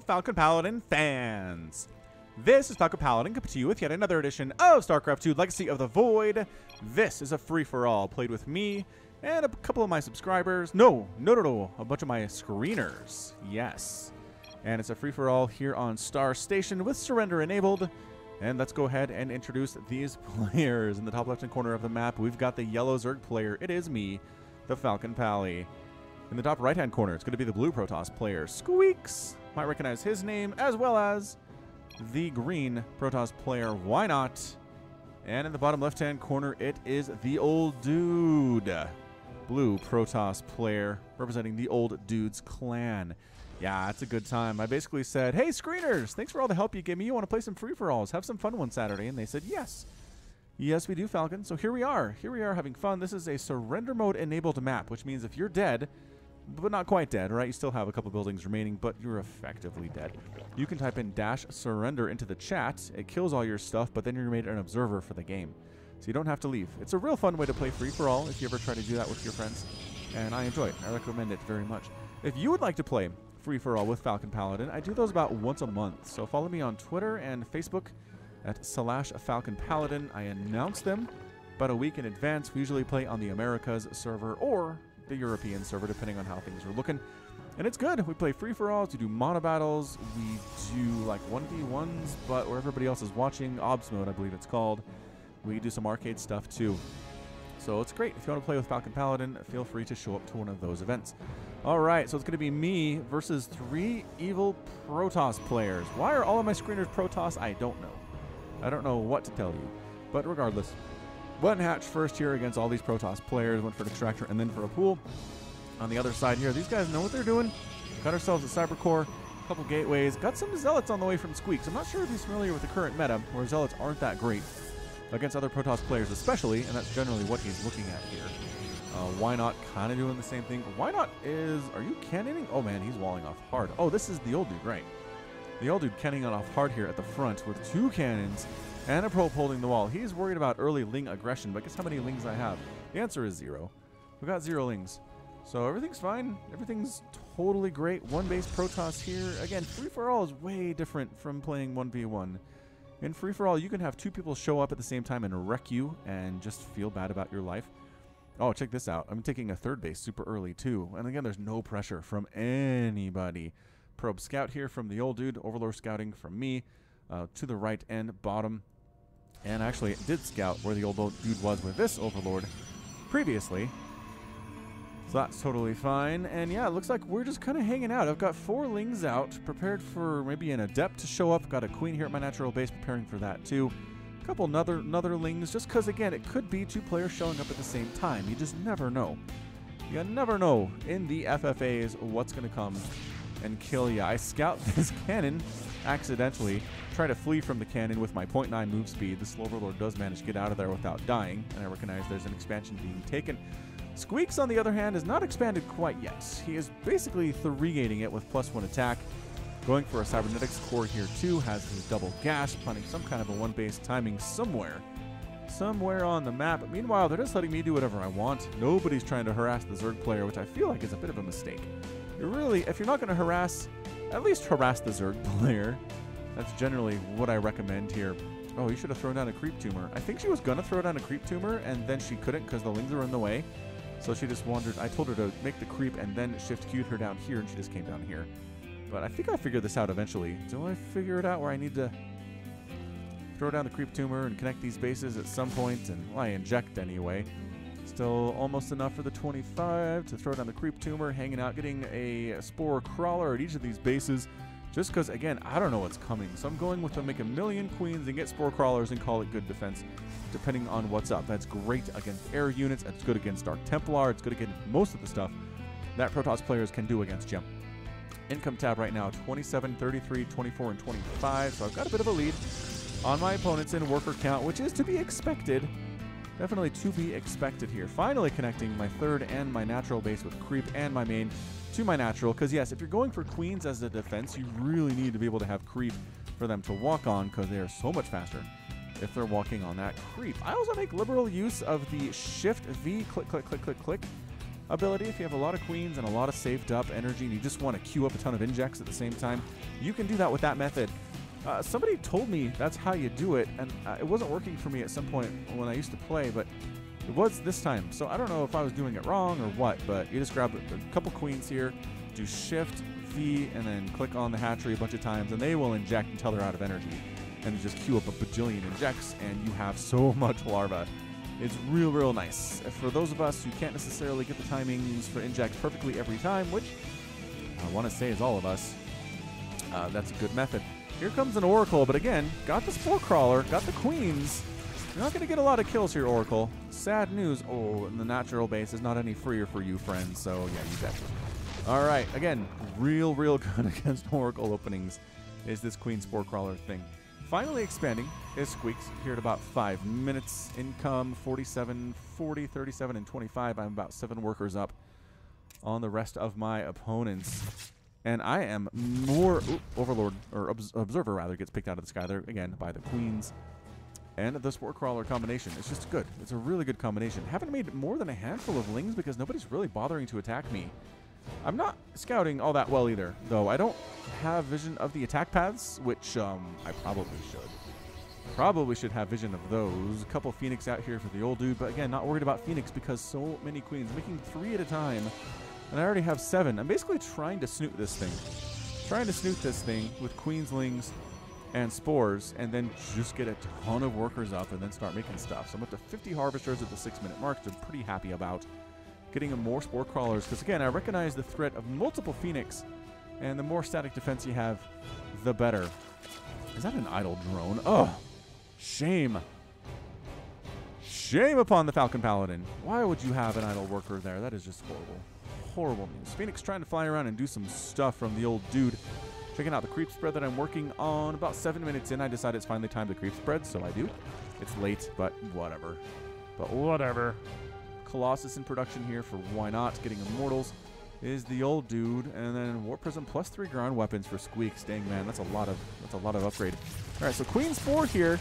FalconPaladin fans. This is FalconPaladin coming to you with yet another edition of StarCraft 2 Legacy of the Void. This is a free-for-all played with me and a couple of my subscribers. No, a bunch of my screeners. Yes. And it's a free-for-all here on Star Station with surrender enabled. And let's go ahead and introduce these players. In the top left-hand corner of the map, we've got the yellow Zerg player. It is me, the FalconPaladin. In the top right-hand corner, it's going to be the blue Protoss player, Squeaks. Might recognize his name, as well as the green Protoss player, Why Not? And in the bottom left-hand corner, it is the old dude, blue Protoss player, representing the old dude's clan. Yeah, it's a good time. I basically said, hey, screeners, thanks for all the help you gave me. You want to play some free-for-alls? Have some fun one Saturday. And they said, yes. Yes, we do, Falcon. So here we are. Here we are having fun. This is a surrender mode enabled map, which means if you're dead, but not quite dead, right? You still have a couple buildings remaining, but you're effectively dead. You can type in -surrender into the chat. It kills all your stuff, but then you're made an observer for the game. So you don't have to leave. It's a real fun way to play free-for-all if you ever try to do that with your friends. And I enjoy it. I recommend it very much. If you would like to play free-for-all with FalconPaladin, I do those about once a month. So follow me on Twitter and Facebook at /FalconPaladin. I announce them about a week in advance. We usually play on the Americas server or the European server, depending on how things are looking. And it's good. We play free-for-alls, we do mono battles, we do like 1v1s, but where everybody else is watching, OBS mode, I believe it's called. We do some arcade stuff too. So it's great. If you want to play with FalconPaladin, feel free to show up to one of those events. All right, so it's going to be me versus 3 evil Protoss players. Why are all of my screeners Protoss? I don't know. I don't know what to tell you. But regardless, one hatch first here against all these Protoss players. Went for an extractor and then for a pool. On the other side here, these guys know what they're doing. Got ourselves a Cybercore, a couple gateways. Got some Zealots on the way from Squeaks. I'm not sure if he's familiar with the current meta, where Zealots aren't that great against other Protoss players especially, and that's generally what he's looking at here. Why Not kind of doing the same thing. Why Not is, are you cannoning? Oh man, he's walling off hard. Oh, this is the old dude, right? The old dude cannoning off hard here at the front with 2 cannons and a probe holding the wall. He's worried about early Ling aggression, but guess how many Lings I have? The answer is 0. We got 0 Lings. So everything's fine. Everything's totally great. One base Protoss here. Again, free-for-all is way different from playing 1v1. In free-for-all, you can have 2 people show up at the same time and wreck you and just feel bad about your life. Oh, check this out. I'm taking a 3rd base super early, too. And again, there's no pressure from anybody. Probe scout here from the old dude. Overlord scouting from me to the right and bottom. And actually, it did scout where the old dude was with this Overlord previously. So that's totally fine. And yeah, it looks like we're just kind of hanging out. I've got 4 Lings out, prepared for maybe an Adept to show up. Got a Queen here at my natural base, preparing for that, too. Couple another Lings, just because again it could be 2 players showing up at the same time. You just never know. You never know in the FFAs what's going to come and kill you. I scout this cannon accidentally, try to flee from the cannon with my 0.9 move speed. This Overlord does manage to get out of there without dying, and I recognize there's an expansion being taken. Squeaks, on the other hand, is not expanded quite yet. He is basically 3-gating it with +1 attack. Going for a Cybernetics core here too, has his double gas, planning some kind of a 1-base timing somewhere on the map. But meanwhile, they're just letting me do whatever I want. Nobody's trying to harass the Zerg player, which I feel like is a bit of a mistake. Really, if you're not going to harass, at least harass the Zerg player. That's generally what I recommend here. Oh, you should have thrown down a creep tumor. I think she was going to throw down a creep tumor, and then she couldn't because the Lings were in the way. So she just wandered. I told her to make the creep and then shift queued her down here, and she just came down here. But I think I'll figure this out eventually. Do I figure it out where I need to throw down the creep tumor and connect these bases at some point? And well, I inject anyway. Still almost enough for the 25 to throw down the creep tumor, hanging out, getting a spore crawler at each of these bases. Just because, again, I don't know what's coming. So I'm going with to make a million queens and get spore crawlers and call it good defense, depending on what's up. That's great against air units. It's good against Dark Templar. It's good against most of the stuff that Protoss players can do against you. Income tab right now, 27, 33, 24, and 25. So I've got a bit of a lead on my opponents in worker count, which is to be expected. Definitely to be expected here. Finally connecting my 3rd and my natural base with creep and my main to my natural. Because yes, if you're going for queens as a defense, you really need to be able to have creep for them to walk on, because they are so much faster if they're walking on that creep. I also make liberal use of the Shift V, click, click, click, click, click, ability. If you have a lot of queens and a lot of saved up energy and you just want to queue up a ton of injects at the same time, you can do that with that method. Somebody told me that's how you do it, and it wasn't working for me at some point when I used to play, but it was this time. So I don't know if I was doing it wrong or what, but you just grab a couple queens here, do Shift, V, and then click on the hatchery a bunch of times, and they will inject until they're out of energy. And you just queue up a bajillion injects, and you have so much larva. It's real nice. For those of us who can't necessarily get the timings for injects perfectly every time, which I want to say is all of us, that's a good method. Here comes an Oracle, but again, got the Spore Crawler, got the queens. You're not going to get a lot of kills here, Oracle. Sad news. Oh, and the natural base is not any freer for you, friends, so yeah, you betcha. All right, again, real good against Oracle openings is this Queen Spore Crawler thing. Finally expanding is Squeaks here at about 5 minutes. Income 47, 40, 37, and 25. I'm about 7 workers up on the rest of my opponents. And I am more Overlord, or Observer rather, gets picked out of the sky there again by the queens and the Spore Crawler combination. It's just good. It's a really good combination. Haven't made more than a handful of lings because nobody's really bothering to attack me. I'm not scouting all that well either, though. I don't have vision of the attack paths, which I probably should. Probably should have vision of those. A couple Phoenix out here for the old dude, but again, not worried about Phoenix because so many queens. Making 3 at a time, and I already have 7. I'm basically trying to snoot this thing. Trying to snoot this thing with queenslings and spores, and then just get a ton of workers up and then start making stuff. So I'm up to 50 harvesters at the 6-minute mark, which I'm pretty happy about. Getting more Spore Crawlers, because again, I recognize the threat of multiple Phoenix, and the more static defense you have, the better. Is that an idle drone? Oh, shame. Shame upon the FalconPaladin. Why would you have an idle worker there? That is just horrible. Horrible news. Phoenix trying to fly around and do some stuff from the old dude. Checking out the creep spread that I'm working on. About 7 minutes in, I decided it's finally time to creep spread, so I do. It's late, but whatever. Colossus in production here for why not. Getting Immortals is the old dude, and then Warp Prism plus 3 ground weapons for Squeaks. Dang man, that's a lot of upgrade. All right, so Queen Spore here.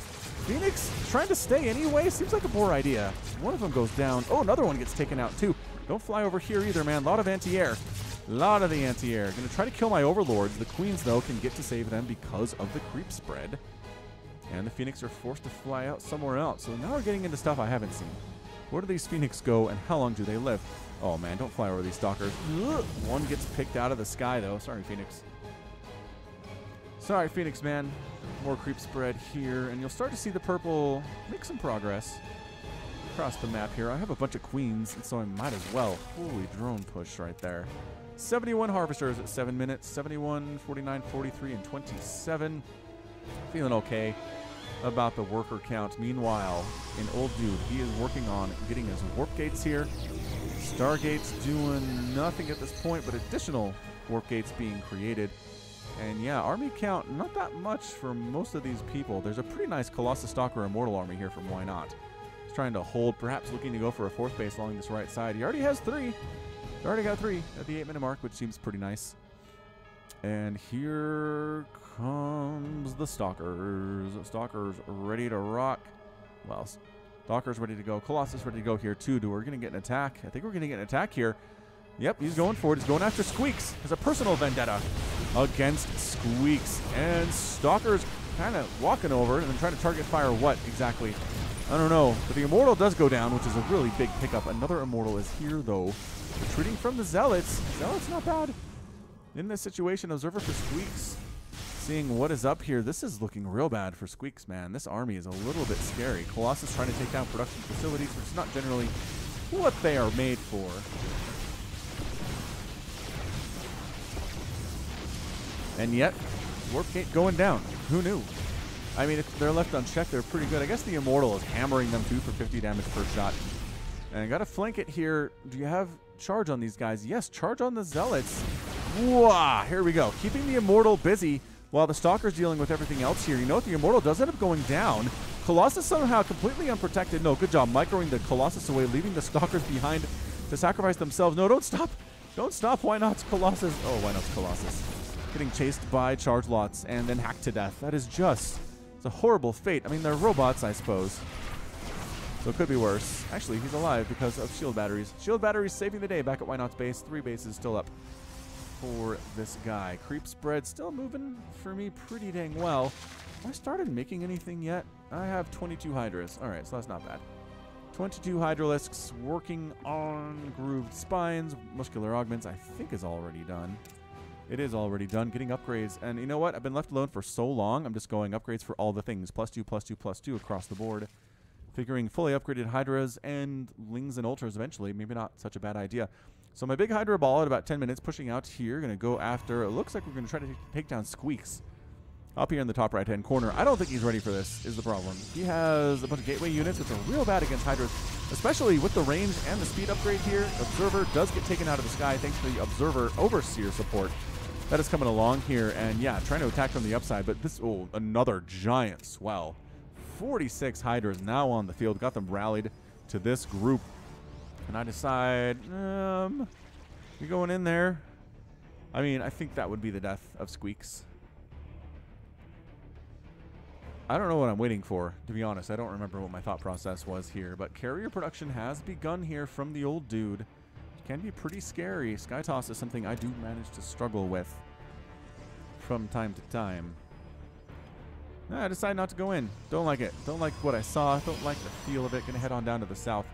Phoenix trying to stay anyway. Seems like a poor idea. One of them goes down. Oh, another one gets taken out too. Don't fly over here either, man. A lot of anti-air. A lot of the anti-air. Gonna try to kill my overlords. The queens though can get to save them because of the creep spread, and the Phoenix are forced to fly out somewhere else. So now we're getting into stuff I haven't seen. Where do these Phoenix go, and how long do they live? Oh, man, don't fly over these stalkers. Ugh. One gets picked out of the sky, though. Sorry, Phoenix. Sorry, Phoenix, man. More creep spread here, and you'll start to see the purple make some progress across the map here. I have a bunch of queens, and so I might as well. Holy drone push right there. 71 harvesters at 7 minutes. 71, 49, 43, and 27. Feeling okay about the worker count. Meanwhile, an old dude, he is working on getting his warp gates here. Stargates doing nothing at this point, but additional warp gates being created. And yeah, army count, not that much for most of these people. There's a pretty nice Colossus Stalker Immortal army here from Why Not. He's trying to hold, perhaps looking to go for a 4th base along this right side. He already has 3. He already got 3 at the 8-minute mark, which seems pretty nice. And here comes the Stalkers. Stalkers ready to rock. Well, Stalkers ready to go. Colossus ready to go here too. We're going to get an attack. I think we're going to get an attack here. Yep, he's going for it. He's going after Squeaks. Has a personal vendetta against Squeaks. And Stalker's kind of walking over and then trying to target fire what exactly? I don't know. But the Immortal does go down, which is a really big pickup. Another Immortal is here, though. Retreating from the Zealots. Zealots not bad. In this situation, Observer for Squeaks. Seeing what is up here. This is looking real bad for Squeaks, man. This army is a little bit scary. Colossus trying to take down production facilities, which is not generally what they are made for. And yet, Warp Gate going down. Who knew? I mean, if they're left unchecked, they're pretty good. I guess the Immortal is hammering them too for 50 damage per shot. And I got to flank it here. Do you have charge on these guys? Yes, charge on the Zealots. Wow, here we go. Keeping the Immortal busy while the Stalker's dealing with everything else here. You know what? The Immortal does end up going down. Colossus somehow completely unprotected. No, good job microing the Colossus away, leaving the Stalkers behind to sacrifice themselves. No, don't stop. Don't stop. Why not Colossus? Oh, why not Colossus? Getting chased by charge lots and then hacked to death. That is just, it's a horrible fate. I mean, they're robots, I suppose. So it could be worse. Actually, he's alive because of shield batteries. Shield batteries saving the day back at Why Not's base. 3 bases still up for this guy. Creep spread still moving for me pretty dang well. Have I started making anything yet? I have 22 Hydras. All right, so that's not bad. 22 Hydralisks working on grooved spines. Muscular augments, I think, is already done. It is already done. Getting upgrades. And you know what? I've been left alone for so long. I'm just going upgrades for all the things. +2, +2, +2 across the board. Figuring fully upgraded Hydras and Lings and Ultras eventually. Maybe not such a bad idea. So my big Hydra ball at about 10 minutes pushing out here. Going to go after, it looks like we're going to try to take down Squeaks. Up here in the top right-hand corner. I don't think he's ready for this, is the problem. He has a bunch of gateway units, which are real bad against Hydras, especially with the range and the speed upgrade here. Observer does get taken out of the sky thanks to the Observer Overseer support. That is coming along here, and yeah, trying to attack from the upside, but this, oh, another giant swell. 46 Hydras now on the field. Got them rallied to this group. And I decide, you going in there? I mean, I think that would be the death of Squeaks. I don't know what I'm waiting for, to be honest. I don't remember what my thought process was here. But carrier production has begun here from the old dude. It can be pretty scary. Sky Toss is something I do manage to struggle with from time to time. I decided not to go in. Don't like it. Don't like what I saw. Don't like the feel of it. Gonna head on down to the south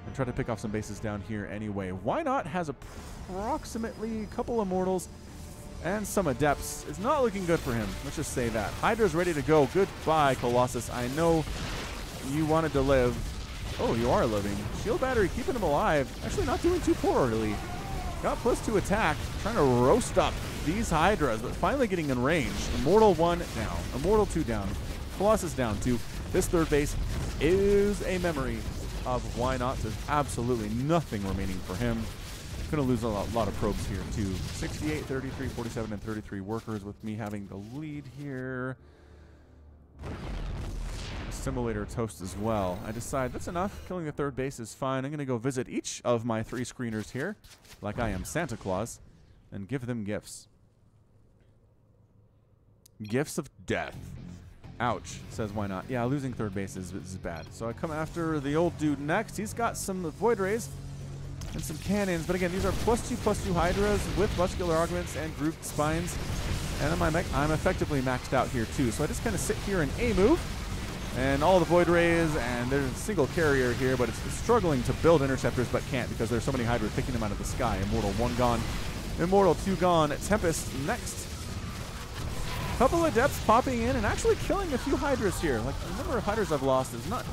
and try to pick off some bases down here anyway. Why Not has approximately a couple Immortals and some Adepts. It's not looking good for him. Let's just say that. Hydra's ready to go. Goodbye, Colossus. I know you wanted to live. Oh, you are living. Shield battery keeping him alive. Actually not doing too poorly. Got +2 attack. Trying to roast up these Hydras, but finally getting in range. Immortal 1 down. Immortal 2 down. Colossus down 2. This third base is a memory of Why Not. There's absolutely nothing remaining for him. Going to lose a lot of probes here, too. 68, 33, 47, and 33 workers with me having the lead here. Simulator toast as well. I decide that's enough. Killing the third base is fine. I'm going to go visit each of my 3 screeners here, like I am Santa Claus, and give them gifts. Gifts of death. Ouch, says Why Not. Yeah, losing third base is bad. So I come after the old dude next. He's got some Void Rays and some cannons, but again, these are +2/+2 Hydras with muscular augments and grouped spines. And I'm effectively maxed out here too. So I just kind of sit here in A move, and all the Void Rays, and there's a single carrier here, but it's struggling to build interceptors, but can't because there's so many Hydras picking them out of the sky. Immortal 1 gone, Immortal 2 gone. Tempest next. Couple of Adepts popping in and actually killing a few Hydras here. Like, the number of Hydras I've lost is not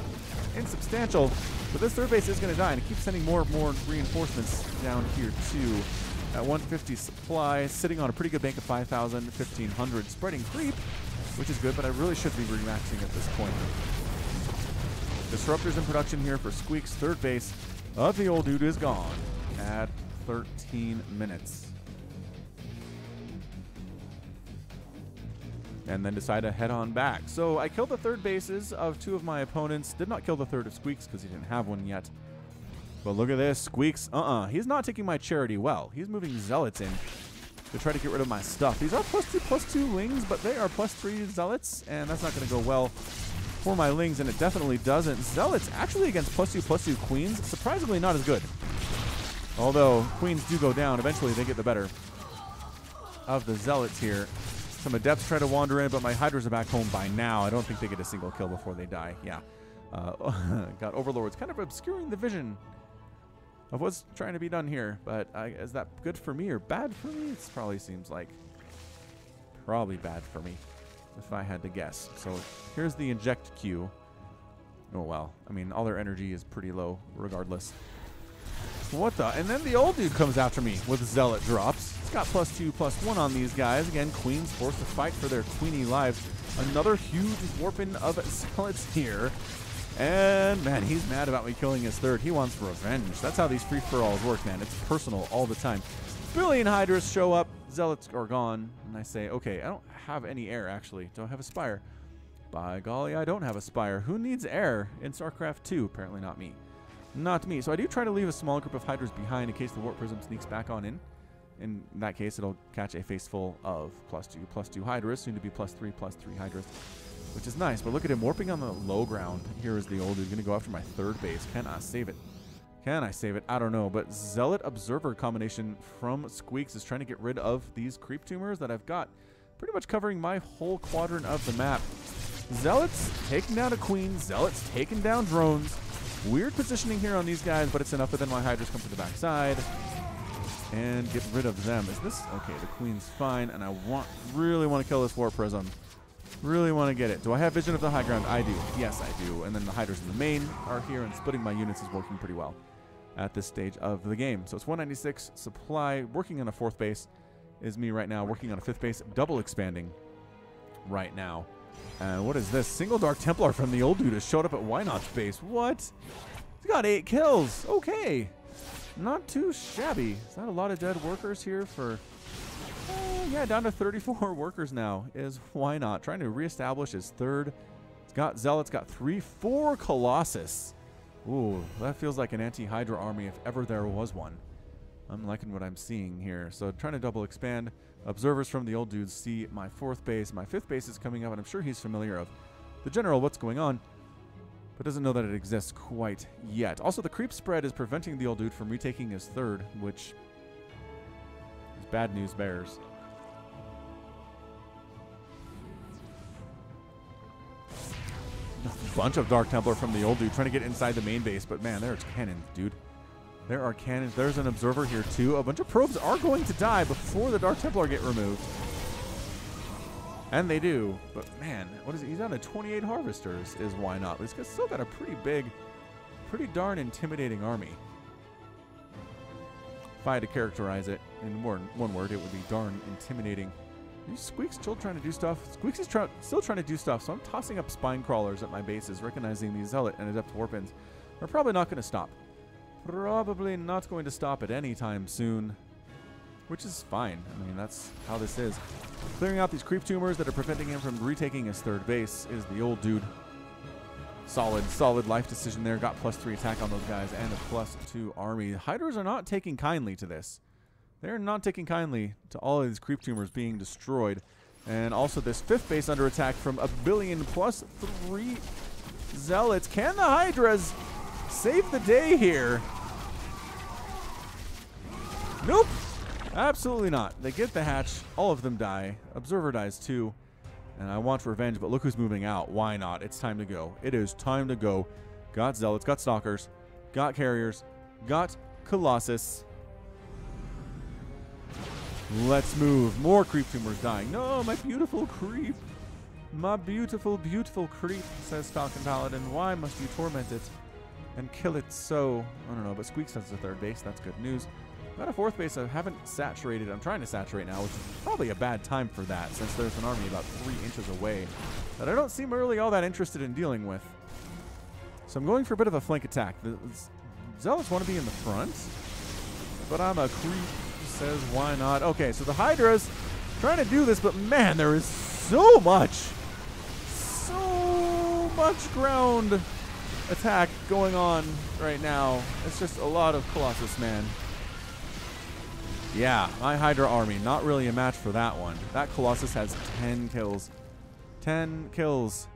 insubstantial, but this third base is going to die, and it keeps sending more and more reinforcements down here too. At 150 supply, sitting on a pretty good bank of 5,000, 1,500, spreading creep, which is good, but I really should be remaxing at this point. Disruptors in production here for Squeak's third base of the old dude is gone at 13 minutes. And then decide to head on back. So I killed the third bases of 2 of my opponents. Did not kill the third of Squeaks because he didn't have one yet. But look at this. Squeaks, he's not taking my charity well. He's moving Zealots in to try to get rid of my stuff. These are +2/+2 Lings, but they are +3 Zealots, and that's not going to go well for my Lings, and it definitely doesn't. Zealots actually against +2/+2 Queens, surprisingly not as good. Although Queens do go down, eventually they get the better of the Zealots here. Some Adepts try to wander in, but my Hydras are back home by now. I don't think they get a single kill before they die. Yeah. Got Overlords kind of obscuring the vision of what's trying to be done here. But is that good for me or bad for me? It probably seems like probably bad for me, if I had to guess. So here's the inject queue. Oh, well. I mean, all their energy is pretty low regardless. What the? And then the old dude comes after me with Zealot drops. It's got +2/+1 on these guys. Again, Queens forced to fight for their queenie lives. Another huge warping of Zealots here. And, man, he's mad about me killing his third. He wants revenge. That's how these free-for-alls work, man. It's personal all the time. Billion Hydras show up. Zealots are gone. And I say, okay, I don't have any air, actually. Don't have a Spire. By golly, I don't have a Spire. Who needs air in StarCraft 2? Apparently not me. Not me. So I do try to leave a small group of Hydras behind in case the Warp Prism sneaks back on in. In that case, it'll catch a face full of +2/+2 Hydras, soon to be +3/+3 Hydras. which is nice. But look at him warping on the low ground. Here is the old dude going to go after my third base. Can I save it? Can I save it? I don't know. But Zealot Observer combination from Squeaks is trying to get rid of these creep tumors that I've got pretty much covering my whole quadrant of the map. Zealots taking down a queen. Zealots taking down drones. Weird positioning here on these guys, but it's enough. But then my Hydras come to the backside and get rid of them. Is this okay? The queen's fine, and I really want to kill this Warp Prism. Really want to get it. Do I have vision of the high ground? I do. Yes, I do. And then the Hydras in the main are here, and splitting my units is working pretty well at this stage of the game. So it's 196 supply. Working on a fourth base is me right now. Working on a fifth base. Double expanding right now. And what is this? Single Dark Templar from the old dude has showed up at Why Not's base. What? He's got 8 kills. Okay. Not too shabby. Is that a lot of dead workers here for... yeah, down to 34 workers now is Why Not. Trying to reestablish his third. It's got Zealots, got 4 Colossus. Ooh, that feels like an anti-Hydra army if ever there was one. I'm liking what I'm seeing here. So trying to double expand. Observers from the old dudes see my fourth base. My fifth base is coming up, and I'm sure he's familiar of the general what's going on, but doesn't know that it exists quite yet. Also, the creep spread is preventing the old dude from retaking his third, which is bad news bears. A bunch of Dark Templar from the old dude trying to get inside the main base, but man, there's cannons, dude. There are cannons. There's an observer here too. A bunch of probes are going to die before the Dark Templar get removed. And they do. But man, what is it? He's down to 28 harvesters is Why Not. But he's still got a pretty big, pretty darn intimidating army. If I had to characterize it in one word, it would be darn intimidating. Squeak's still trying to do stuff. Squeaks is still trying to do stuff, so I'm tossing up spine crawlers at my bases, recognizing these Zealot and Adept Warpins are probably not going to stop. Probably not going to stop at any time soon, which is fine. I mean, that's how this is. Clearing out these creep tumors that are preventing him from retaking his third base is the old dude. Solid life decision there. Got +3 attack on those guys and a +2 army. Hydras are not taking kindly to this. They're not taking kindly to all of these creep tumors being destroyed. And also this fifth base under attack from a billion +3 Zealots. Can the Hydras save the day here? Nope. Absolutely not. They get the hatch. All of them die. Observer dies too. And I want revenge, but look who's moving out. Why not? It's time to go. It is time to go. Got Zealots, got Stalkers, got Carriers, got Colossus. Let's move. More creep tumors dying. No, my beautiful creep. My beautiful, beautiful creep, says FalconPaladin. Why must you torment it and kill it so? I don't know, but Squeaks has a third base. That's good news. Got a fourth base I haven't saturated. I'm trying to saturate now, which is probably a bad time for that, since there's an army about 3 inches away that I don't seem really all that interested in dealing with. So I'm going for a bit of a flank attack. The Zealots want to be in the front, but I'm a creep. Says why not? Okay, so the Hydra's trying to do this, but man, there is so much ground attack going on right now. It's just a lot of Colossus, man. Yeah, my Hydra army, not really a match for that one. That Colossus has 10 kills. 10 kills.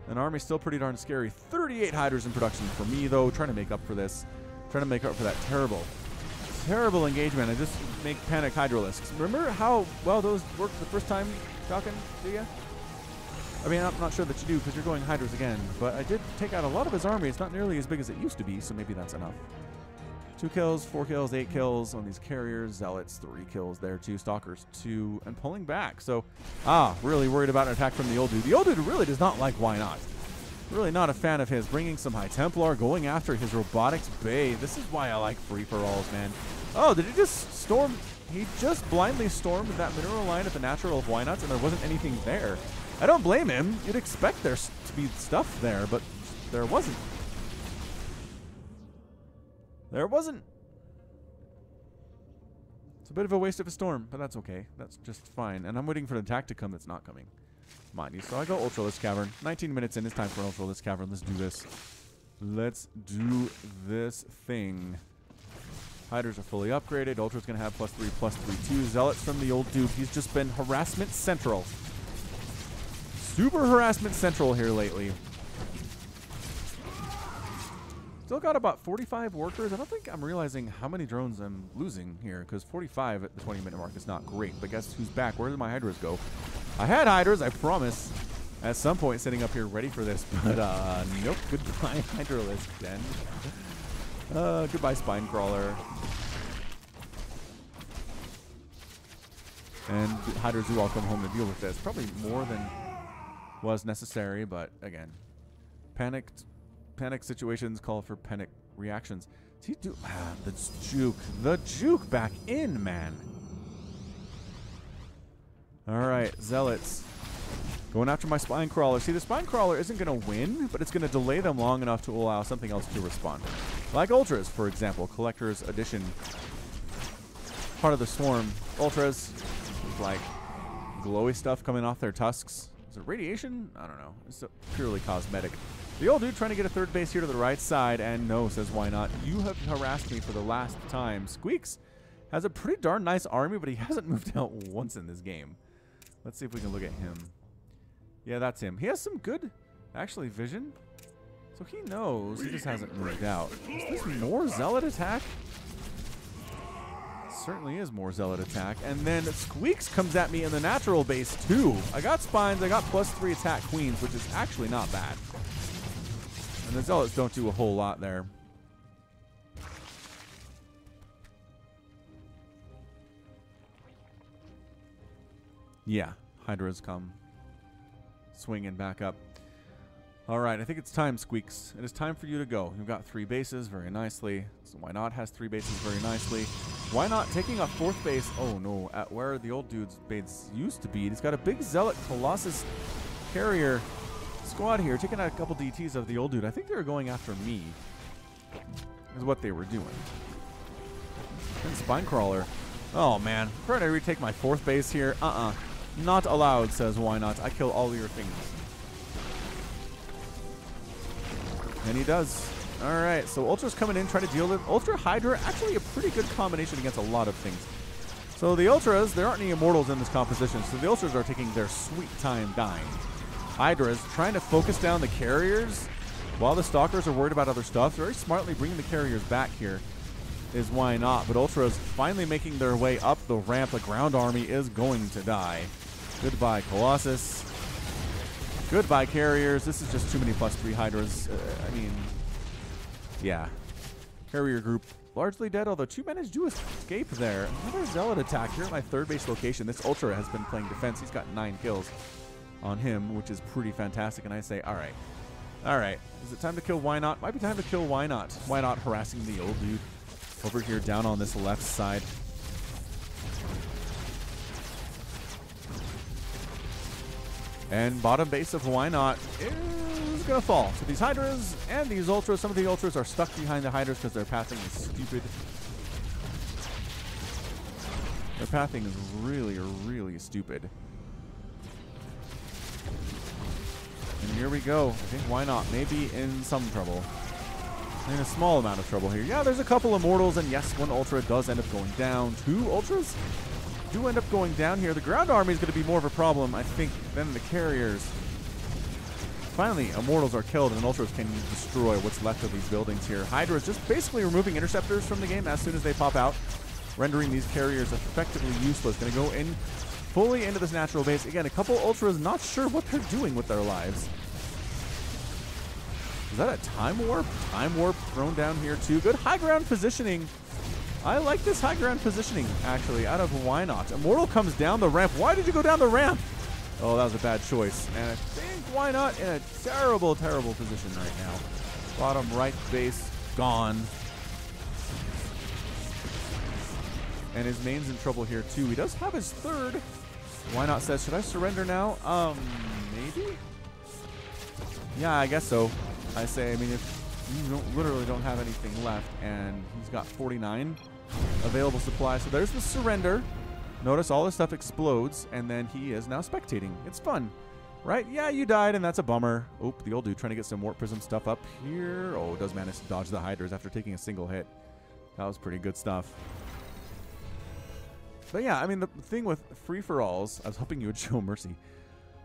An army still pretty darn scary. 38 Hydras in production for me, though, trying to make up for this. Trying to make up for that terrible engagement and just make panic Hydralisks. Remember how well those worked the first time, Falcon? Do you? I mean, I'm not sure that you do because you're going Hydras again, but I did take out a lot of his army. It's not nearly as big as it used to be, so maybe that's enough. 2 kills, 4 kills, 8 kills on these Carriers. Zealots, 3 kills there, 2 Stalkers, 2, and pulling back. So, really worried about an attack from the old dude. The old dude really does not like Why Not. Really not a fan of his. Bringing some High Templar, going after his Robotics Bay. This is why I like free-for-alls, man. Oh, did he just storm? He just blindly stormed that mineral line at the natural of Why Nots, and there wasn't anything there. I don't blame him. You'd expect there to be stuff there, but there wasn't. There wasn't. It's a bit of a waste of a storm, but that's okay. That's just fine. And I'm waiting for the attack to come that's not coming. Mind you. So I go Ultralisk Cavern. 19 minutes in. It's time for an Ultralisk Cavern. Let's do this. Let's do this thing. Hydras are fully upgraded. Ultra's going to have +3/+3/2. Zealots from the old dude. He's just been harassment central. super harassment central here lately. Still got about 45 workers. I don't think I'm realizing how many drones I'm losing here, because 45 at the 20-minute mark is not great. But guess who's back? Where did my Hydras go? I had Hydras, I promise, at some point sitting up here ready for this. But nope. Goodbye, Hydralisk then. Goodbye, Spine Crawler. And Hydras do all come home to deal with this. Probably more than was necessary, but again, panic situations call for panic reactions. Does he do the juke back in, man? All right, Zealots going after my Spine Crawler. See, the Spine Crawler isn't going to win, but it's going to delay them long enough to allow something else to respond. Like Ultras, for example, Collector's Edition. Part of the Swarm. Ultras, like glowy stuff coming off their tusks. Is it radiation? I don't know. It's purely cosmetic. The old dude trying to get a third base here to the right side, and no, says why not? You have harassed me for the last time. Squeaks has a pretty darn nice army, but he hasn't moved out once in this game. Let's see if we can look at him. Yeah, that's him. He has some good, actually, vision. So he knows. He just hasn't moved out. Is this more Zealot attack? Certainly is more Zealot attack. And then Squeaks comes at me in the natural base, too. I got Spines. I got +3 attack Queens, which is actually not bad. And the Zealots don't do a whole lot there. Yeah, Hydras come swinging back up. All right, I think it's time, Squeaks. It is time for you to go. You've got 3 bases very nicely. So Why Not has 3 bases very nicely. Why Not taking a 4th base? Oh, no, at where the old dude's base used to be. He's got a big Zealot Colossus carrier squad here, taking out a couple DTs of the old dude. I think they were going after me, is what they were doing. And Spine Crawler. Oh, man. Trying to retake my 4th base here. Not allowed, says Why Not. I kill all your things. And he does. All right, so Ultra's coming in, trying to deal with Ultra Hydra. Actually a pretty good combination against a lot of things. So the Ultras, there aren't any Immortals in this composition, so the Ultras are taking their sweet time dying. Hydra's trying to focus down the carriers while the Stalkers are worried about other stuff. Very smartly bringing the carriers back here is Why Not. But Ultras finally making their way up the ramp. The ground army is going to die. Goodbye, Colossus. Goodbye, carriers. This is just too many +3 Hydras. I mean, yeah. Carrier group largely dead, although 2 managed to escape there. Another Zealot attack here at my 3rd base location. This Ultra has been playing defense. He's got 9 kills on him, which is pretty fantastic. And I say, all right. All right. Is it time to kill Why Not? Might be time to kill Why Not. Why Not harassing the old dude over here down on this left side. And bottom base of Why Not is going to fall. So these Hydras and these Ultras, some of the Ultras are stuck behind the Hydras because their pathing is stupid. Their pathing is really, really stupid. And here we go. I think Why Not maybe in some trouble. In a small amount of trouble here. Yeah, there's a couple Immortals, and yes, 1 Ultra does end up going down. 2 Ultras do end up going down here. The ground army is going to be more of a problem, I think, than the carriers. Finally, Immortals are killed, and Ultras can destroy what's left of these buildings here. Hydra is just basically removing interceptors from the game as soon as they pop out, rendering these carriers effectively useless. Going to go in fully into this natural base. Again, a couple Ultras not sure what they're doing with their lives. Is that a Time Warp? Time Warp thrown down here too. Good high ground positioning. I like this high ground positioning, actually, out of Why Not. Immortal comes down the ramp. Why did you go down the ramp? Oh, that was a bad choice. And I think Why Not in a terrible, terrible position right now. Bottom right base gone. And his main's in trouble here too. He does have his 3rd. Why Not says, should I surrender now? Maybe? Yeah, I guess so. I say, I mean, if you literally don't have anything left, and he's got 49 available supplies. So there's the surrender. Notice all this stuff explodes, and then he is now spectating. It's fun, right? Yeah, you died, and that's a bummer. Oop, the old dude trying to get some Warp Prism stuff up here. Oh, does manage to dodge the Hydras after taking a single hit. That was pretty good stuff. But yeah, I mean, the thing with free-for-alls, I was hoping you would show mercy.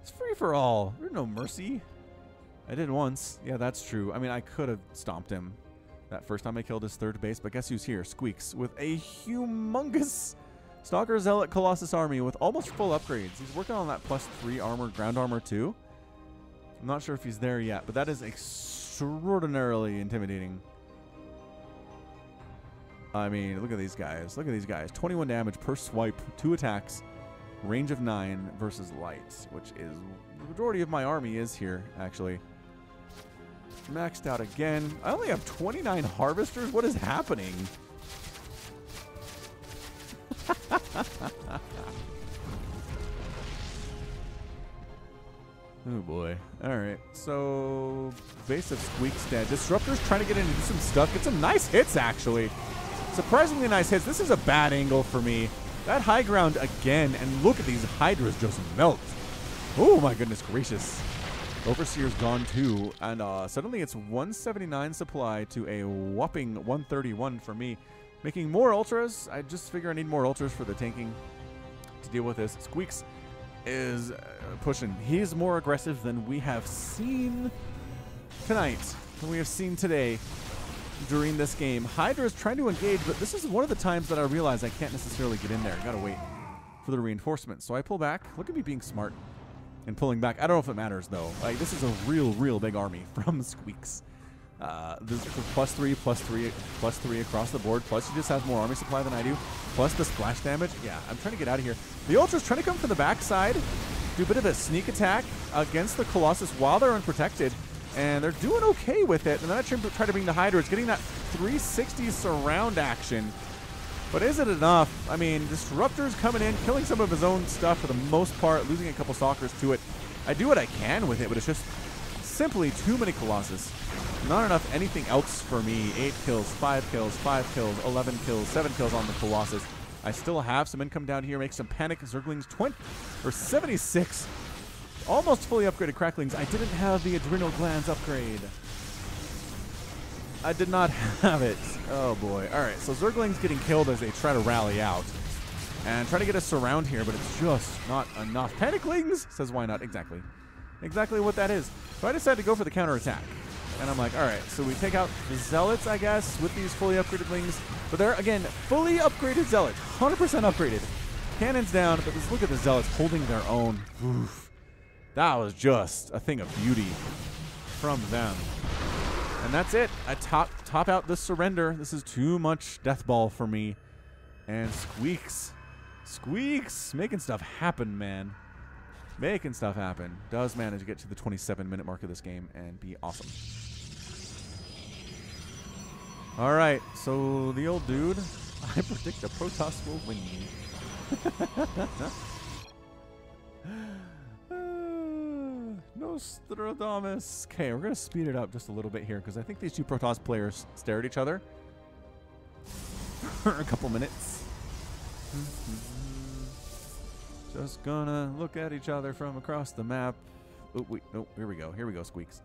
It's free for all. There's no mercy. I did once. Yeah, that's true. I mean, I could have stomped him that first time I killed his third base, but guess who's here? Squeaks with a humongous Stalker Zealot Colossus army with almost full upgrades. He's working on that +3 armor, ground armor too. I'm not sure if he's there yet, but that is extraordinarily intimidating. I mean, look at these guys. Look at these guys. 21 damage per swipe, 2 attacks, range of 9 versus light, which is the majority of my army is here, actually. Maxed out again. I only have 29 harvesters. What is happening? Oh boy. Alright, so base of Squeak's dead. Disruptor's trying to get in and do some stuff. Get some nice hits, actually. Surprisingly nice hits. This is a bad angle for me. That high ground again, and look at these Hydras just melt. Oh my goodness gracious. Overseer's gone too, and suddenly it's 179 supply to a whopping 131 for me. Making more ultras. I just figure I need more ultras for the tanking to deal with this. Squeaks is pushing. He's more aggressive than we have seen tonight, than we have seen today during this game. Hydra is trying to engage, but this is one of the times that I realize I can't necessarily get in there. I gotta wait for the reinforcements. So I pull back. Look at me being smart and pulling back. I don't know if it matters though. Like, this is a real big army from Squeaks. This is +3 across the board. Plus he just has more army supply than I do. Plus the splash damage. Yeah, I'm trying to get out of here. The Ultra's trying to come from the backside, do a bit of a sneak attack against the Colossus while they're unprotected. And they're doing okay with it. And then I try to bring the Hydra. It's getting that 360 surround action. But is it enough? I mean, Disruptor's coming in, killing some of his own stuff for the most part, losing a couple Stalkers to it. I do what I can with it, but it's just simply too many Colossus. Not enough anything else for me. 8 kills, 5 kills, 5 kills, 11 kills, 7 kills on the Colossus. I still have some income down here. Make some panic. Zerglings 76. Almost fully upgraded Cracklings. I didn't have the Adrenal Glands upgrade. I did not have it. Oh boy. Alright, so Zergling's getting killed as they try to rally out. And try to get a surround here, but it's just not enough. Paniclings says why not? Exactly. Exactly what that is. So I decided to go for the counterattack. And I'm like, alright, so we take out the Zealots, I guess, with these fully upgraded Lings. But they're, again, fully upgraded Zealots. 100% upgraded. Cannons down, but just look at the Zealots holding their own. Oof. That was just a thing of beauty from them. And that's it. I top out this surrender. This is too much death ball for me. And Squeaks. Squeaks. Making stuff happen, man. Making stuff happen. Does manage to get to the 27-minute mark of this game and be awesome. All right. So the old dude, I predict the Protoss will win. Nostradamus. Okay, we're going to speed it up just a little bit here because I think these two Protoss players stare at each other for a couple minutes. Just gonna look at each other from across the map. Oh, wait, no, here we go. Here we go, Squeaks.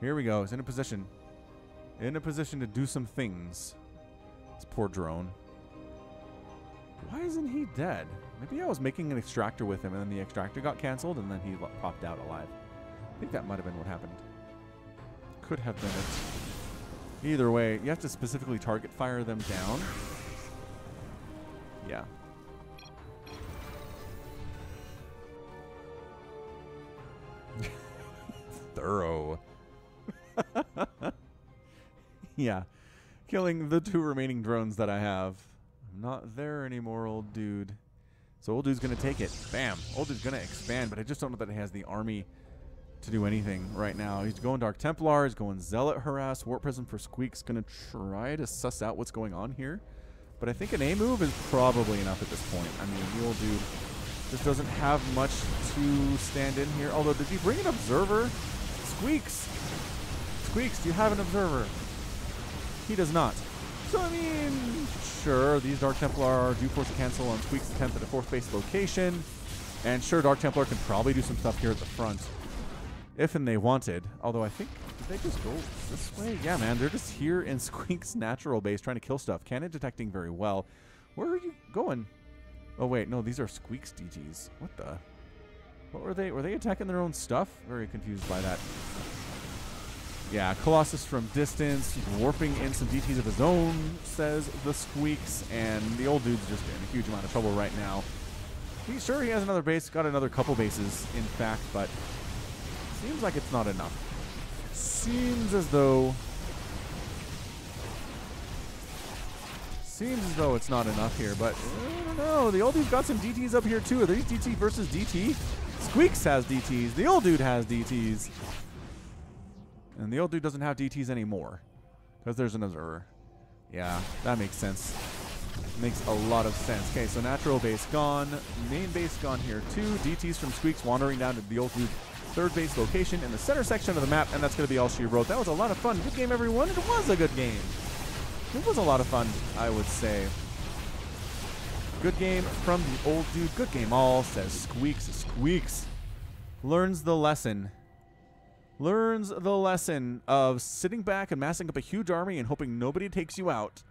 Here we go. He's in a position. In a position to do some things. This poor drone. Why isn't he dead? Maybe I was making an extractor with him and then the extractor got canceled and then he popped out alive. I think that might have been what happened. Could have been it. Either way, you have to specifically target fire them down. Yeah. Thorough. Yeah. Killing the 2 remaining drones that I have. I'm not there anymore, old dude. So old dude's going to take it. Bam. Old dude's going to expand, but I just don't know that he has the army to do anything right now. He's going Dark Templar. He's going Zealot Harass. Warp Prism for Squeak's going to try to suss out what's going on here. But I think an A move is probably enough at this point. I mean, the old dude just doesn't have much to stand in here. Although, did he bring an Observer? Squeaks! Squeaks, do you have an Observer? He does not. So, I mean, sure, these Dark Templar do force a cancel on Squeak's attempt at a 4th base location. And sure, Dark Templar can probably do some stuff here at the front. If and they wanted. Although I think, did they just go this way? Yeah, man, they're just here in Squeak's natural base trying to kill stuff. Cannon detecting very well. Where are you going? Oh, wait, no, these are Squeak's DGs. What the? What were they? Were they attacking their own stuff? Very confused by that. Yeah, Colossus from distance, warping in some DTs of his own, says the Squeaks, and the old dude's just in a huge amount of trouble right now. He's sure he has another base, got another couple bases, in fact, but seems like it's not enough. Seems as though it's not enough here, but I don't know. The old dude's got some DTs up here too. Are these DT versus DT? Squeaks has DTs. The old dude has DTs. And the old dude doesn't have DTs anymore because there's an observer. Yeah, that makes sense. Makes a lot of sense. Okay, so natural base gone. Main base gone here too. DTs from Squeaks wandering down to the old dude's third base location in the center section of the map, and that's going to be all she wrote. That was a lot of fun. Good game, everyone. It was a good game. It was a lot of fun, I would say. Good game from the old dude. Good game all, says Squeaks. Squeaks learns the lesson. Learns the lesson of sitting back and massing up a huge army and hoping nobody takes you out,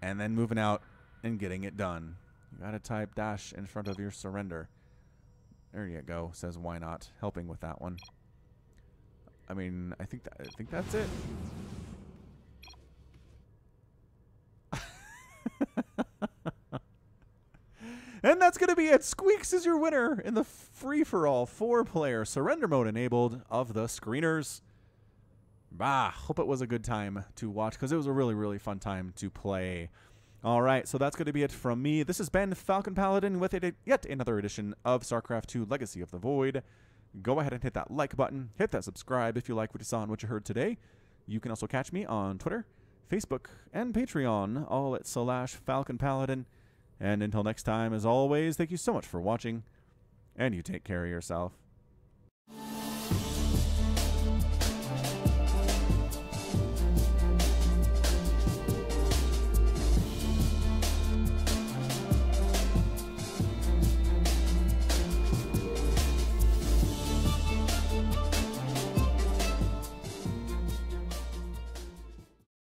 and then moving out and getting it done. You gotta type dash in front of your surrender. There you go, says why not. Helping with that one. I mean, I think that's it. And that's going to be it. Squeaks is your winner in the free-for-all 4-player surrender mode enabled of the screeners. Bah, hope it was a good time to watch because it was a really, really fun time to play. All right, so that's going to be it from me. This has been FalconPaladin with yet another edition of StarCraft 2 Legacy of the Void. Go ahead and hit that like button. Hit that subscribe if you like what you saw and what you heard today. You can also catch me on Twitter, Facebook, and Patreon, all at /FalconPaladin. And until next time, as always, thank you so much for watching, and you take care of yourself.